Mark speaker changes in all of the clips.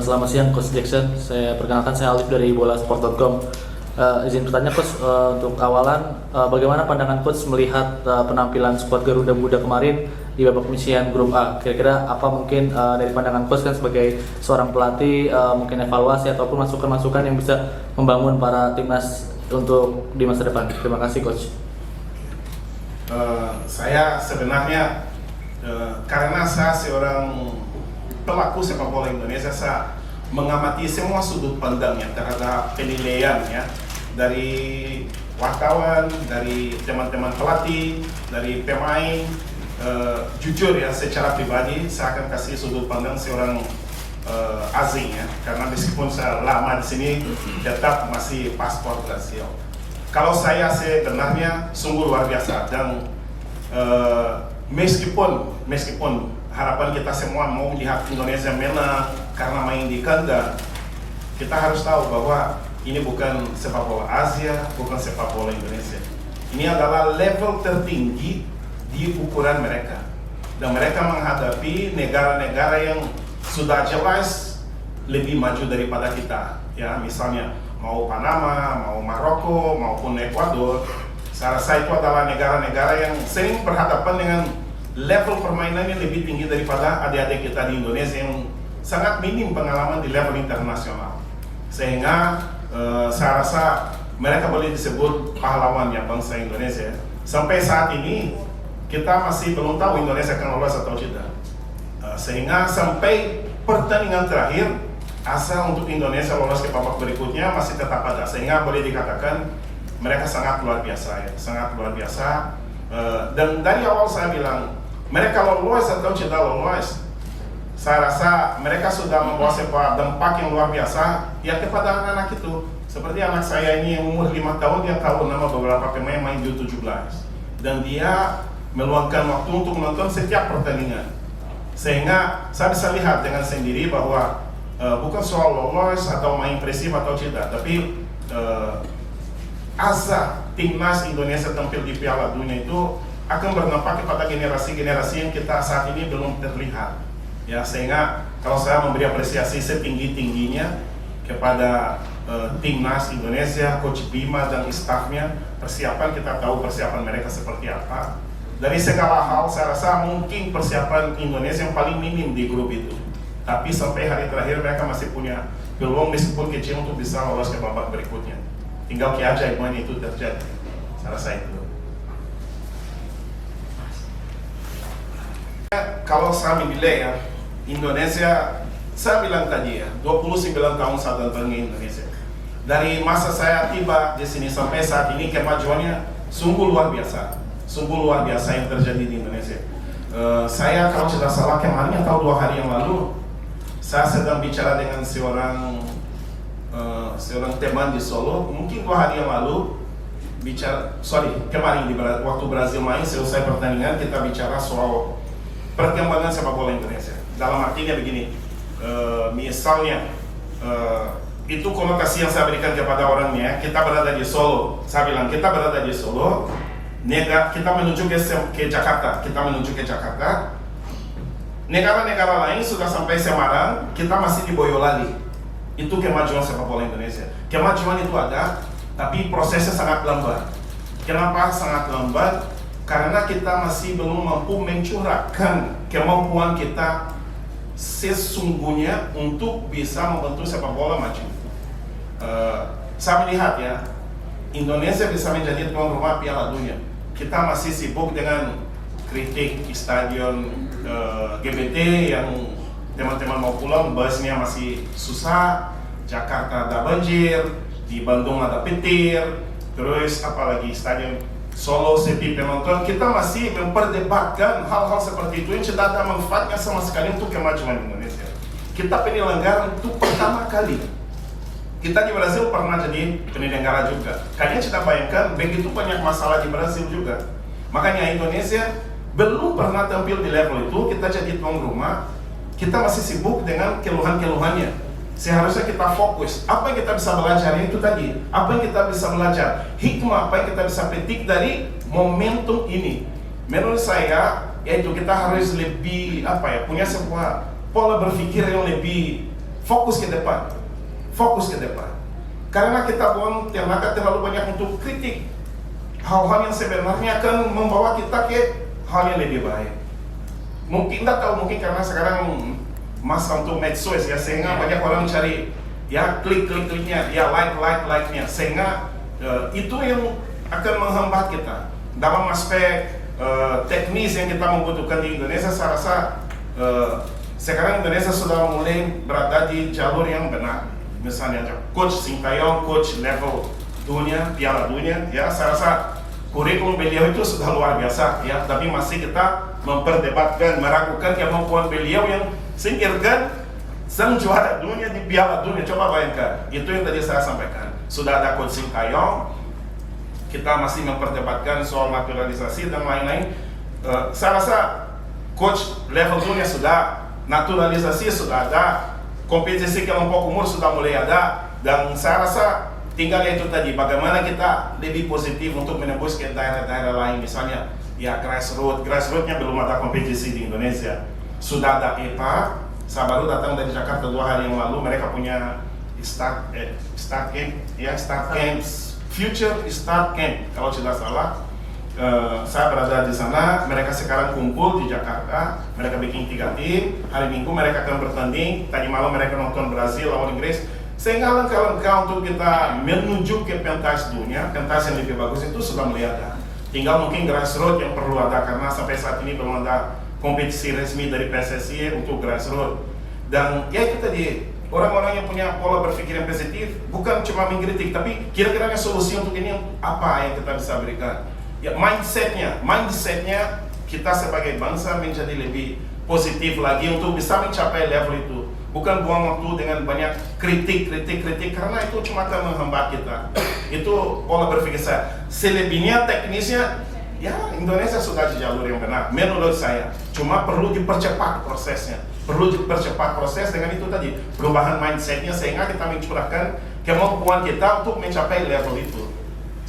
Speaker 1: Selamat siang Coach Jackson. Saya perkenalkan, saya Alif dari bolasport.com. Izin bertanya Coach, untuk awalan bagaimana pandangan Coach melihat penampilan skuad Garuda Muda kemarin di babak penyisihan grup A? Kira-kira apa mungkin dari pandangan Coach kan sebagai seorang pelatih, mungkin evaluasi ataupun masukan-masukan yang bisa membangun para timnas untuk di masa depan? Terima kasih Coach.
Speaker 2: Saya sebenarnya karena saya seorang pelaku sepak bola Indonesia, saya mengamati semua sudut pandangnya terhadap penilaian ya, dari wartawan, dari teman-teman pelatih, dari pemain. Jujur ya, secara pribadi saya akan kasih sudut pandang seorang asing ya, karena meskipun saya lama di sini tetap masih paspor Brasil. Kalau saya sebenarnya sungguh luar biasa, dan meskipun harapan kita semua mau lihat Indonesia menang karena main di kandang, kita harus tahu bahwa ini bukan sepak bola Asia, bukan sepak bola Indonesia. Ini adalah level tertinggi di ukuran mereka, dan mereka menghadapi negara-negara yang sudah jelas lebih maju daripada kita ya, misalnya mau Panama, mau Maroko, maupun Ekuador. Saya rasa itu adalah negara-negara yang sering berhadapan dengan level permainan yang lebih tinggi daripada adik-adik kita di Indonesia yang sangat minim pengalaman di level internasional. Sehingga saya rasa mereka boleh disebut pahlawan ya bangsa Indonesia. Sampai saat ini kita masih belum tahu Indonesia akan lolos atau tidak. Sehingga sampai pertandingan terakhir, asa untuk Indonesia lolos ke babak berikutnya masih tetap ada. Sehingga boleh dikatakan mereka sangat luar biasa ya, sangat luar biasa. Dan dari awal saya bilang, mereka lolos atau tidak lolos, saya rasa mereka sudah membawa sebuah dampak yang luar biasa ya kepada anak-anak itu. Seperti anak saya ini yang umur 5 tahun, dia tahu nama beberapa pemain main di U17, dan dia meluangkan waktu untuk menonton setiap pertandingan. Sehingga saya bisa lihat dengan sendiri bahwa bukan soal lolos atau main impresif atau tidak, tapi asa timnas Indonesia tampil di Piala Dunia itu akan berdampak kepada generasi-generasi yang kita saat ini belum terlihat ya. Sehingga kalau saya memberi apresiasi setinggi-tingginya kepada timnas Indonesia, Coach Bima dan stafnya, persiapan kita tahu persiapan mereka seperti apa. Dari segala hal saya rasa mungkin persiapan Indonesia yang paling minim di grup itu, tapi sampai hari terakhir mereka masih punya peluang meskipun kecil untuk bisa lolos ke babak berikutnya. Tinggal keajaiban itu terjadi. Saya rasa itu. Kalau saya memilih ya, Indonesia, saya bilang tadi ya, 29 tahun saya datang ke Indonesia. Dari masa saya tiba di sini sampai saat ini, kemajuannya sungguh luar biasa. Sungguh luar biasa yang terjadi di Indonesia. Saya kalau tidak salah kemarin atau 2 hari yang lalu, saya sedang bicara dengan seorang teman di Solo. Mungkin 2 hari yang lalu kemarin waktu Brazil main, selesai pertandingan kita bicara soal perkembangan sepak bola Indonesia. Dalam artinya begini, misalnya itu konotasi yang saya berikan kepada orangnya, kita berada di Solo. Saya bilang kita berada di Solo, kita menuju ke Jakarta, negara-negara lain sudah sampai Semarang, kita masih di Boyolali. Itu kemajuan sepak bola Indonesia. Kemajuan itu ada, tapi prosesnya sangat lambat. Kenapa sangat lambat? Karena kita masih belum mampu mencurahkan kemampuan kita sesungguhnya untuk bisa membentuk sepak bola maju. Saya melihat ya, Indonesia bisa menjadi tuan rumah Piala Dunia. Kita masih sibuk dengan kritik di stadion GBT yang teman-teman mau pulang, busnya masih susah, Jakarta ada banjir, di Bandung ada petir, terus apalagi stadion Solo sepi penonton. Kita masih memperdebatkan hal-hal seperti itu yang tidak ada manfaatnya sama sekali untuk kemajuan Indonesia. Kita penyelenggara untuk pertama kali. Kita di Brazil pernah jadi penyelenggara juga. Kalian sudah bayangkan begitu banyak masalah di Brazil juga. Makanya Indonesia belum pernah tampil di level itu. Kita jadi tuan rumah, kita masih sibuk dengan keluhan-keluhannya. Seharusnya kita fokus, apa yang kita bisa belajar itu tadi, apa yang kita bisa belajar, hikmah apa yang kita bisa petik dari momentum ini. Menurut saya, yaitu kita harus lebih punya sebuah pola berpikir yang lebih fokus ke depan, fokus ke depan. Karena kita buang tenaga terlalu banyak untuk kritik hal-hal yang sebenarnya akan membawa kita ke hal yang lebih baik. Mungkin tidak tahu, mungkin karena sekarang masa untuk medsos ya, sehingga banyak orang cari ya klik-kliknya, ya like-nya, sehingga itu yang akan menghambat kita dalam aspek teknis yang kita membutuhkan di Indonesia. Saya rasa sekarang Indonesia sudah mulai berada di jalur yang benar. Misalnya Coach Sintayong, coach level dunia, Piala Dunia, ya saya rasa kurikulum beliau itu sudah luar biasa ya, tapi masih kita memperdebatkan, meragukan kemampuan beliau yang singkirkan sang juara dunia di Piala Dunia. Coba bayangkan, itu yang tadi saya sampaikan. Sudah ada Coach Sintayong, kita masih memperdebatkan soal naturalisasi dan lain-lain. Saya rasa coach level dunia sudah, naturalisasi sudah ada, kompetisi kelompok umur sudah mulai ada, dan saya rasa tinggal itu tadi, bagaimana kita lebih positif untuk menembus ke daerah-daerah lain. Misalnya ya grassroots-nya belum ada kompetisi di Indonesia. Sudah ada EPA, saya baru datang dari Jakarta 2 hari yang lalu, mereka punya start camp, Future Start Camp kalau tidak salah. Saya berada di sana, mereka sekarang kumpul di Jakarta, mereka bikin 3 tim, hari Minggu mereka akan bertanding, tadi malam mereka nonton Brazil lawan Inggris, sehingga langkah-langkah untuk kita menuju ke pentas dunia, pentas yang lebih bagus itu sudah mulai ada. Tinggal mungkin grassroots yang perlu ada, karena sampai saat ini belum ada kompetisi resmi dari PSSI untuk grassroots. Dan ya itu tadi, orang-orang yang punya pola berpikir yang positif, bukan cuma mengkritik, tapi kira-kira solusi untuk ini apa yang kita bisa berikan. Ya mindsetnya kita sebagai bangsa menjadi lebih positif lagi untuk bisa mencapai level itu. Bukan buang waktu dengan banyak kritik, karena itu cuma akan menghambat kita. Itu pola berpikir saya. Selebihnya teknisnya, ya Indonesia sudah di jalur yang benar, menurut saya. Cuma perlu dipercepat prosesnya. Perlu dipercepat proses dengan itu tadi, perubahan mindsetnya, sehingga kita mencurahkan kemampuan kita untuk mencapai level itu.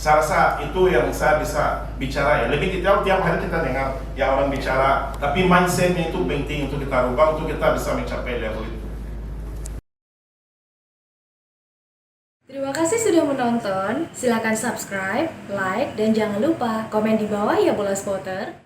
Speaker 2: Saya rasa itu yang saya bisa bicara ya. Lebih detail tiap hari kita dengar ya orang bicara, tapi mindsetnya itu penting untuk kita rubah, untuk kita bisa mencapai level itu.
Speaker 3: Terima kasih sudah menonton. Silakan subscribe, like, dan jangan lupa komen di bawah ya Bola Spotter.